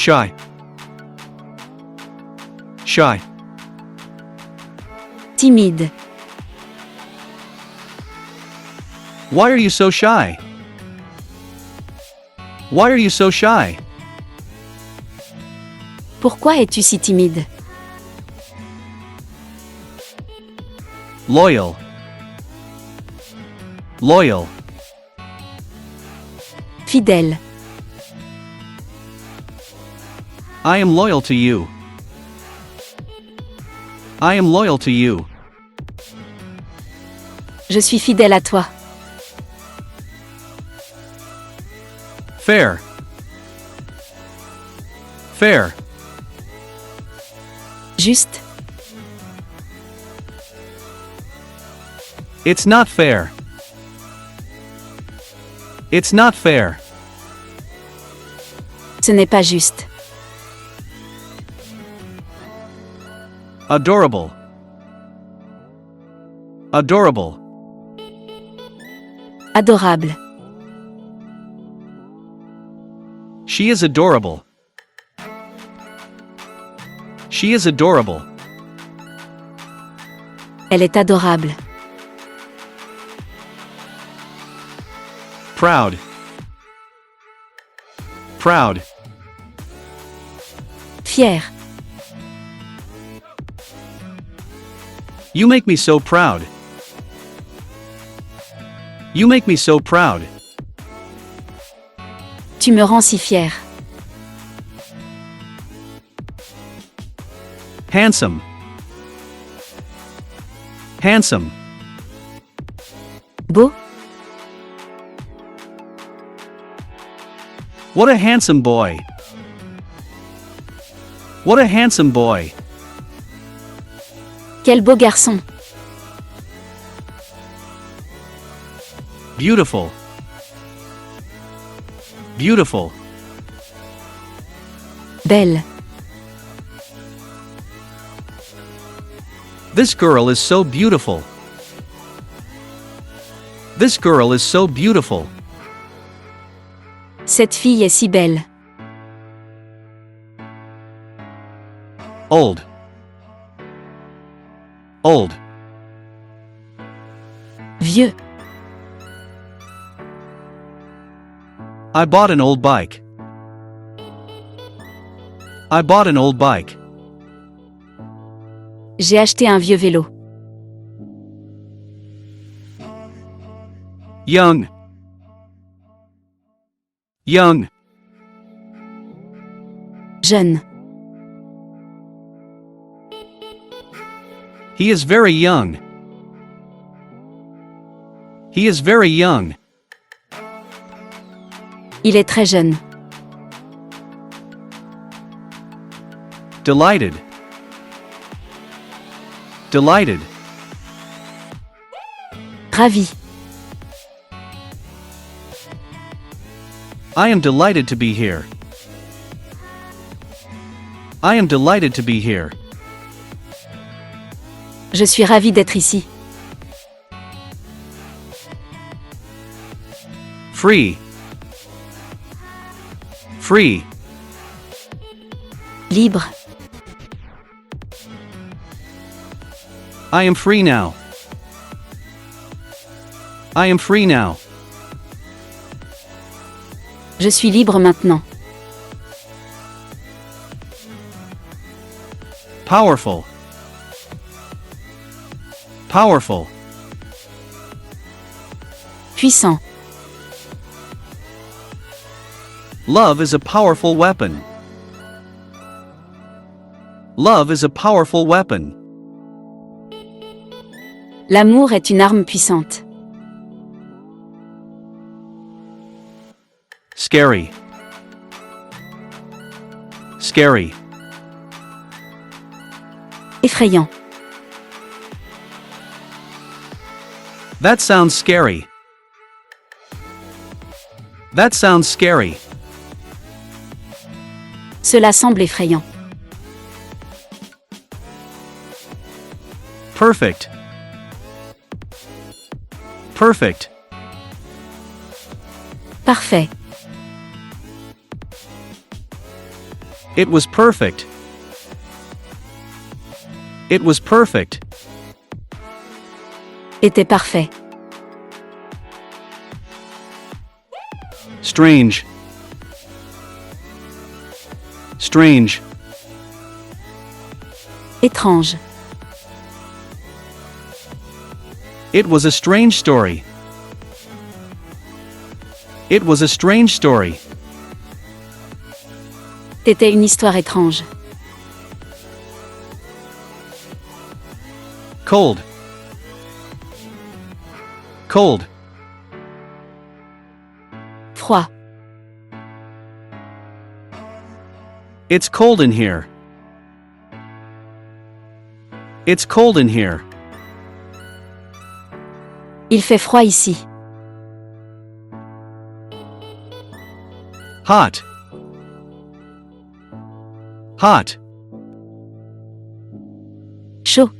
Shy. Shy. Timide. Why are you so shy? Why are you so shy? Pourquoi es-tu si timide? Loyal. Loyal. Fidèle. I am loyal to you. I am loyal to you. Je suis fidèle à toi. Fair. Fair. Juste. It's not fair. It's not fair. Ce n'est pas juste. Adorable. Adorable. Adorable. She is adorable. She is adorable. Elle est adorable. Proud. Proud. Fier. You make me so proud. You make me so proud. Tu me rends si fier. Handsome. Handsome. Beau. What a handsome boy. What a handsome boy. Quel beau garçon. Beautiful. Beautiful. Belle. This girl is so beautiful. This girl is so beautiful. Cette fille est si belle. Old. Old. Vieux. I bought an old bike. I bought an old bike. J'ai acheté un vieux vélo. Young. Young. Jeune. He is very young. He is very young. Il est très jeune. Delighted. Delighted. Ravi. I am delighted to be here. I am delighted to be here. Je suis ravie d'être ici. Free. Free. Libre. I am free now. I am free now. Je suis libre maintenant. Powerful. Powerful. Puissant. Love is a powerful weapon. Love is a powerful weapon. L'amour est une arme puissante. Scary. Scary. Effrayant. That sounds scary. That sounds scary. Cela semble effrayant. Perfect. Perfect. Parfait. It was perfect. It was perfect. Était parfait. Strange. Strange. Étrange. It was a strange story. It was a strange story. C'était une histoire étrange. Cold. Cold. Froid. It's cold in here. It's cold in here. Il fait froid ici. Hot. Hot. Chaud.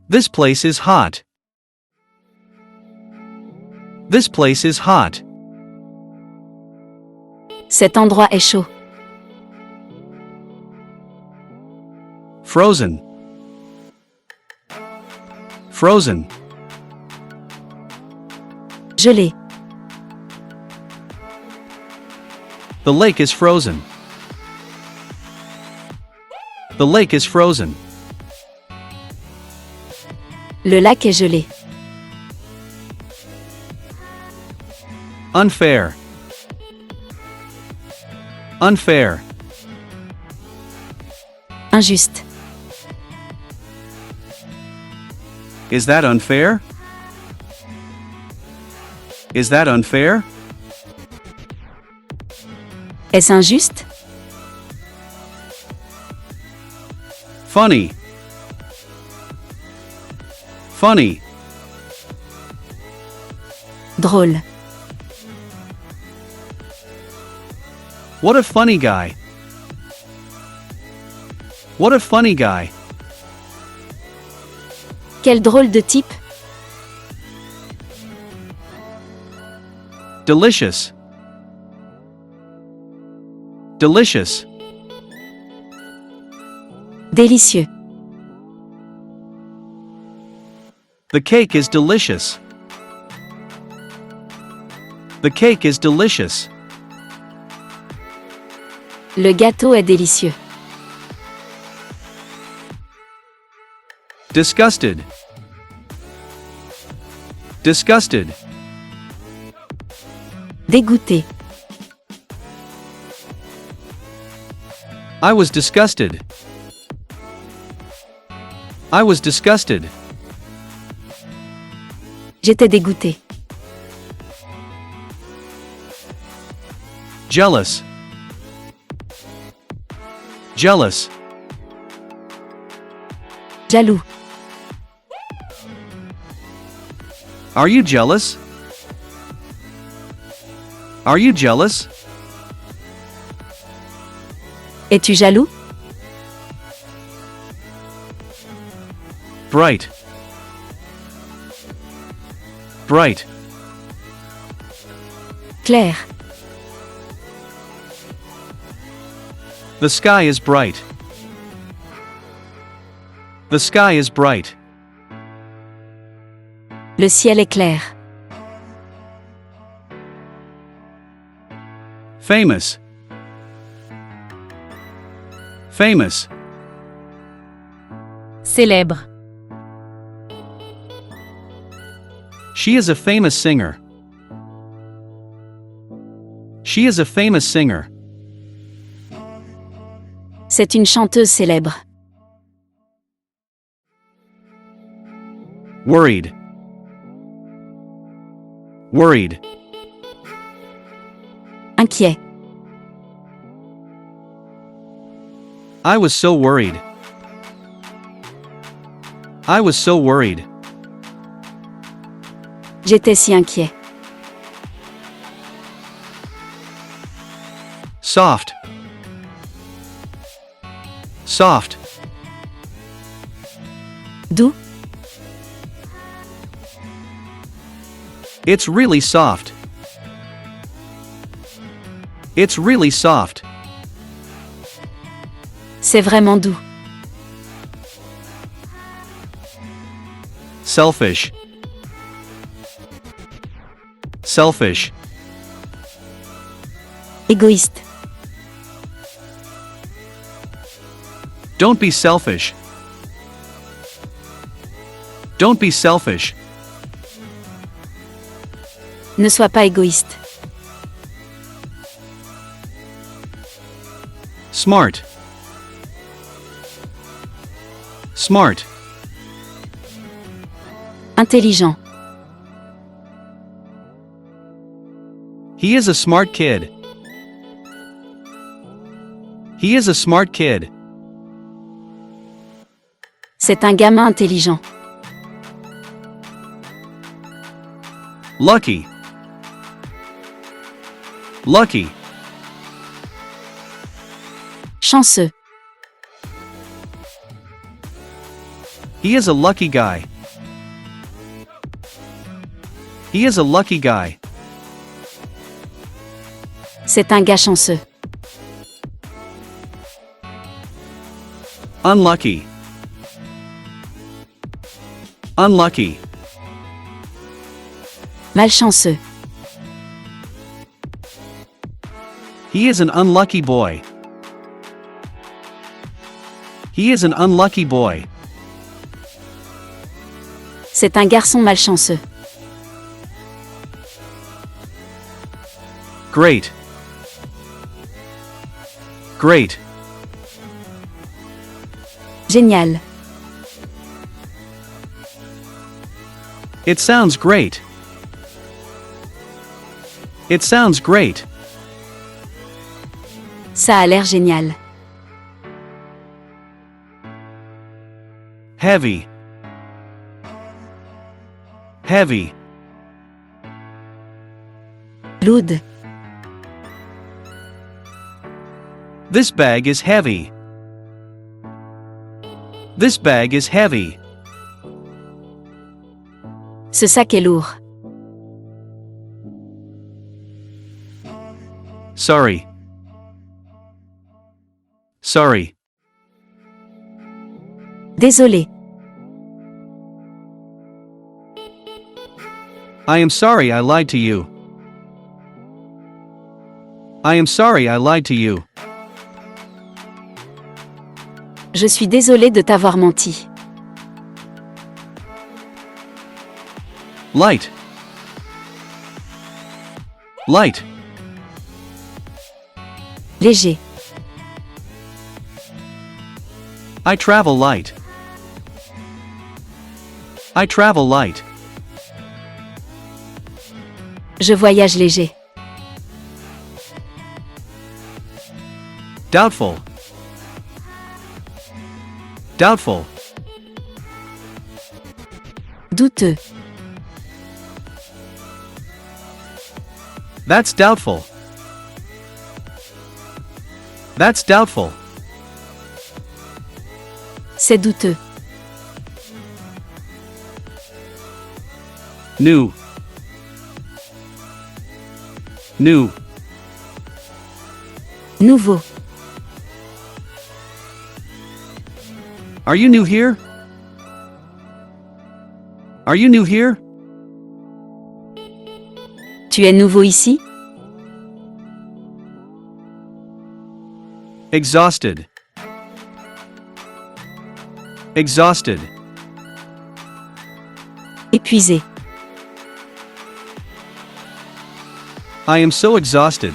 This place is hot. This place is hot. Cet endroit est chaud. Frozen. Frozen. Gelé. The lake is frozen. The lake is frozen. Le lac est gelé. Unfair. Unfair. Injuste. Is that unfair? Is that unfair? Est-ce injuste? Funny. Funny. Drôle. What a funny guy. What a funny guy. Quel drôle de type. Delicious. Delicious. Délicieux. The cake is delicious. The cake is delicious. Le gâteau est délicieux. Disgusted. Disgusted. Dégoûté. I was disgusted. I was disgusted. J'étais dégoûté. Jealous. Jealous. Jaloux. Are you jealous? Are you jealous? Es-tu jaloux? Bright. Bright. Clair. The sky is bright. The sky is bright. Le ciel est clair. Famous. Famous. Célèbre. She is a famous singer. She is a famous singer. C'est une chanteuse célèbre. Worried. Worried. Inquiet. I was so worried. I was so worried. J'étais si inquiet. Soft. Soft. Doux. It's really soft. It's really soft. C'est vraiment doux. Selfish. Selfish. Égoïste. Don't be selfish. Don't be selfish. Ne sois pas égoïste. Smart. Smart. Intelligent. He is a smart kid. He is a smart kid. C'est un gamin intelligent. Lucky. Lucky. Chanceux. He is a lucky guy. He is a lucky guy. C'est un gars chanceux. Unlucky. Unlucky. Malchanceux. He is an unlucky boy. He is an unlucky boy. C'est un garçon malchanceux. Great. Great. Génial. It sounds great. It sounds great. Ça a l'air génial. Heavy. Heavy. Lourd. This bag is heavy. This bag is heavy. Ce sac est lourd. Sorry. Sorry. Désolé. I am sorry I lied to you. I am sorry I lied to you. Je suis désolé de t'avoir menti. Light. Light. Léger. I travel light. I travel light. Je voyage léger. Doubtful. Doubtful. Douteux. That's doubtful. That's doubtful. C'est douteux. New. New. Nouveau. Are you new here? Are you new here? Tu es nouveau ici? Exhausted. Exhausted. Épuisé. I am so exhausted.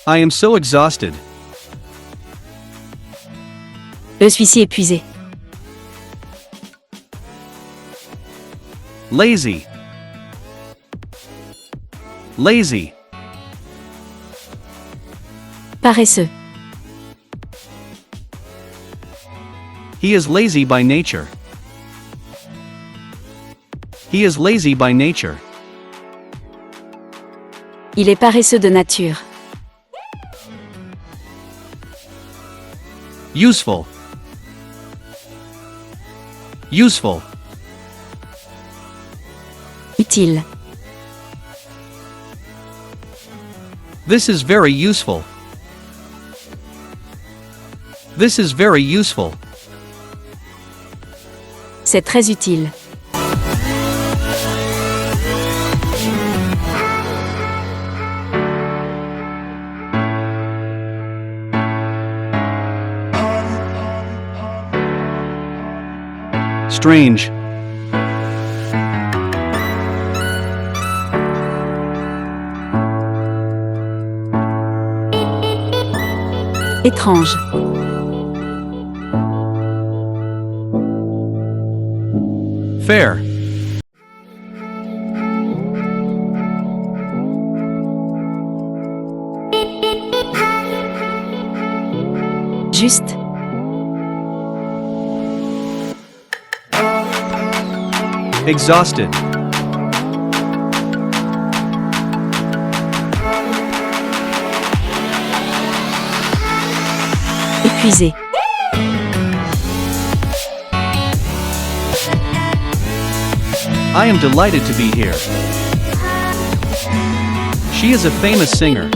I am so exhausted. Je suis si épuisé. Lazy. Lazy. Paresseux. He is lazy by nature. He is lazy by nature. Il est paresseux de nature. Useful. Useful. Utile. This is very useful. This is very useful. C'est très utile. Strange. Étrange. Fair. Juste. Exhausted. Épuisé. I am delighted to be here. She is a famous singer.